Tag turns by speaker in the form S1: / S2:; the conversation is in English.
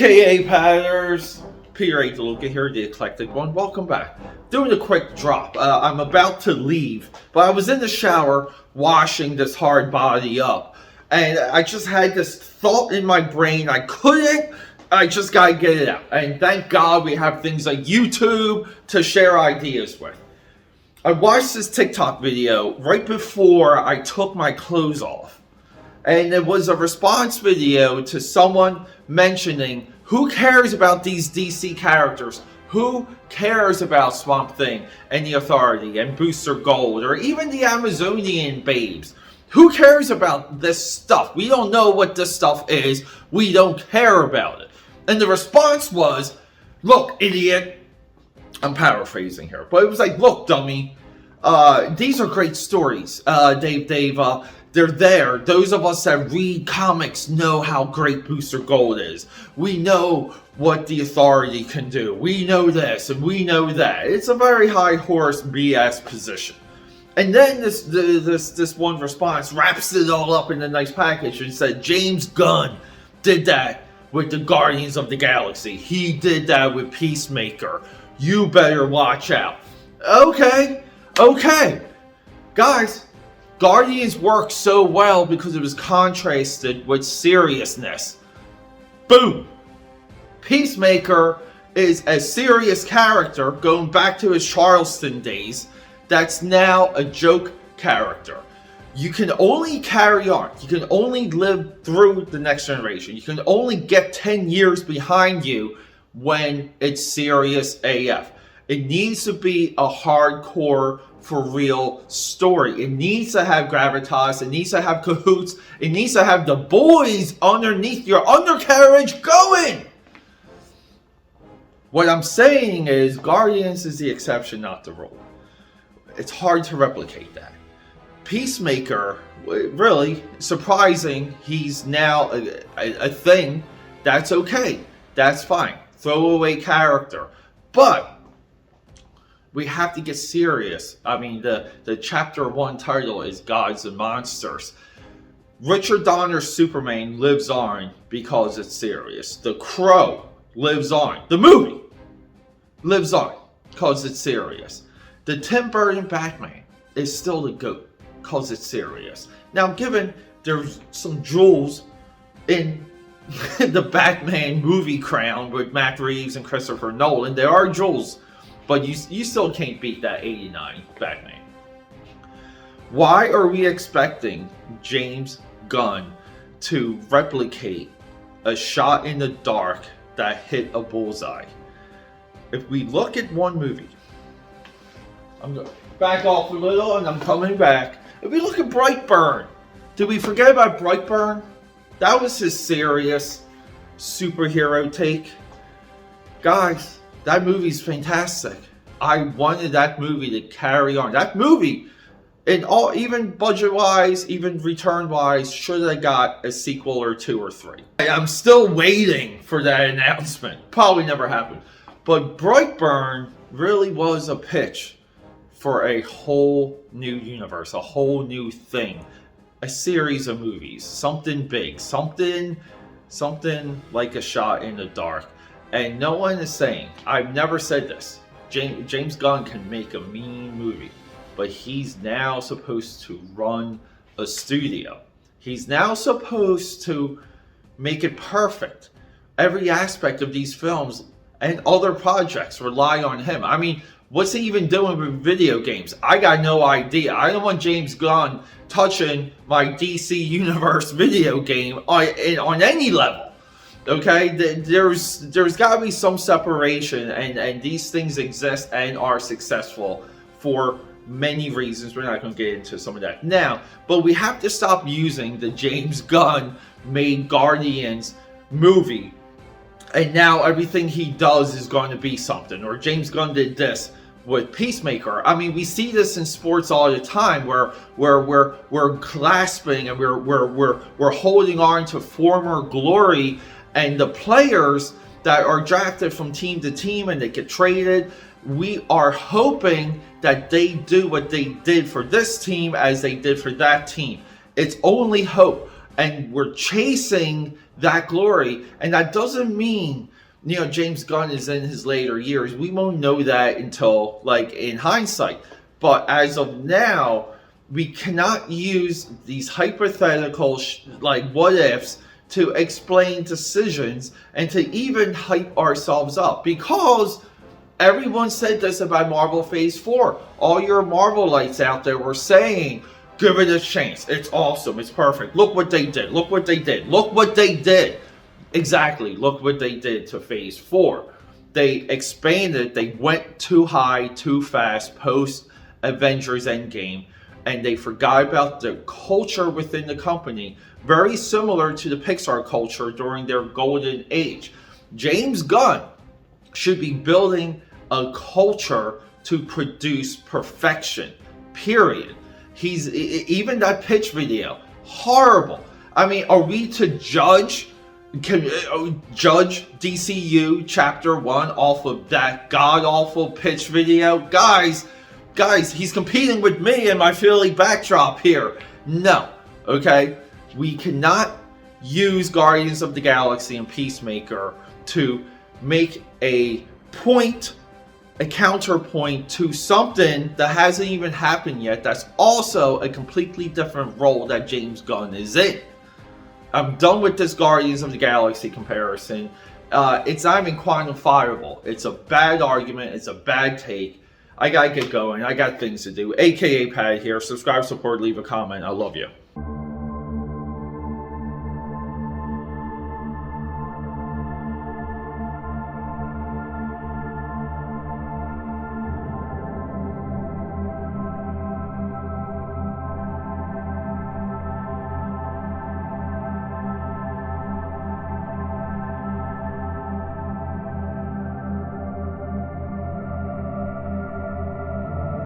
S1: AKAPADers, Peter A. DeLuca here, the eclectic one. Welcome back. Doing a quick drop. I'm about to leave, but I was in the shower washing this hard body up, and I just had this thought in my brain. I just gotta get it out. And thank God we have things like YouTube to share ideas with. I watched this TikTok video right before I took my clothes off. And it was a response video to someone mentioning, who cares about these DC characters? Who cares about Swamp Thing and the Authority and Booster Gold or even the Amazonian babes? Who cares about this stuff? We don't know what this stuff is. We don't care about it. And the response was, look, idiot. I'm paraphrasing here, but it was like, look, dummy. These are great stories. They're there. Those of us that read comics know how great Booster Gold is. We know what the Authority can do. We know this and we know that. It's a very high horse BS position. And then this one response wraps it all up in a nice package and said, James Gunn did that with the Guardians of the Galaxy. He did that with Peacemaker. You better watch out. Okay. Guys, Guardians worked so well because it was contrasted with seriousness. Boom! Peacemaker is a serious character going back to his Charleston days that's now a joke character. You can only carry on. You can only live through the next generation. You can only get 10 years behind you when it's serious AF. It needs to be a hardcore, for real story. It needs to have gravitas. It needs to have cahoots. It needs to have the boys underneath your undercarriage going. What I'm saying is Guardians is the exception, not the rule. It's hard to replicate that. Peacemaker, really surprising. He's now a thing. That's okay. That's fine. Throwaway character. But we have to get serious. I mean, the chapter 1 title is Gods and Monsters. Richard Donner's Superman lives on because it's serious. The Crow lives on. The movie lives on because it's serious. The Tim Burton Batman is still the GOAT because it's serious. Now, given there's some jewels in the Batman movie crown with Matt Reeves and Christopher Nolan, there are jewels. But you still can't beat that 89 Batman. Why are we expecting James Gunn to replicate a shot in the dark that hit a bullseye? If we look at one movie, I'm going to back off a little and I'm coming back. If we look at Brightburn, did we forget about Brightburn? That was his serious superhero take. Guys, that movie's fantastic. I wanted that movie to carry on. That movie, even budget-wise, even return-wise, should have got a sequel or 2 or 3. I'm still waiting for that announcement. Probably never happened. But Brightburn really was a pitch for a whole new universe, a whole new thing. A series of movies. Something big. Something like a shot in the dark. And no one is saying, I've never said this, James Gunn can make a mean movie, but he's now supposed to run a studio. He's now supposed to make it perfect. Every aspect of these films and other projects rely on him. I mean, what's he even doing with video games? I got no idea. I don't want James Gunn touching my DC Universe video game on any level. Okay, there's got to be some separation, and these things exist and are successful for many reasons. We're not going to get into some of that now, but we have to stop using the James Gunn made Guardians movie, and now everything he does is going to be something. Or James Gunn did this with Peacemaker. I mean, we see this in sports all the time, where we're clasping and we're holding on to former glory. And the players that are drafted from team to team and they get traded, we are hoping that they do what they did for this team as they did for that team. It's only hope. And we're chasing that glory. And that doesn't mean, James Gunn is in his later years. We won't know that until, like, in hindsight. But as of now, we cannot use these hypothetical, like, what ifs to explain decisions and to even hype ourselves up. Because everyone said this about Marvel Phase 4. All your Marvelites out there were saying, give it a chance. It's awesome. It's perfect. Look what they did. Look what they did. Look what they did. Exactly. Look what they did to Phase 4. They expanded. They went too high, too fast post Avengers Endgame. And they forgot about the culture within the company. Very similar to the Pixar culture during their golden age. James Gunn should be building a culture to produce perfection. Period. He's even that pitch video, horrible. I mean, are we to judge DCU Chapter 1 off of that god-awful pitch video? Guys, he's competing with me and my Philly backdrop here. No, okay? We cannot use Guardians of the Galaxy and Peacemaker to make a counterpoint to something that hasn't even happened yet. That's also a completely different role that James Gunn is in. I'm done with this Guardians of the Galaxy comparison. It's not even quantifiable. It's a bad argument. It's a bad take. I gotta get going. I got things to do. AKAPAD here. Subscribe, support, leave a comment. I love you.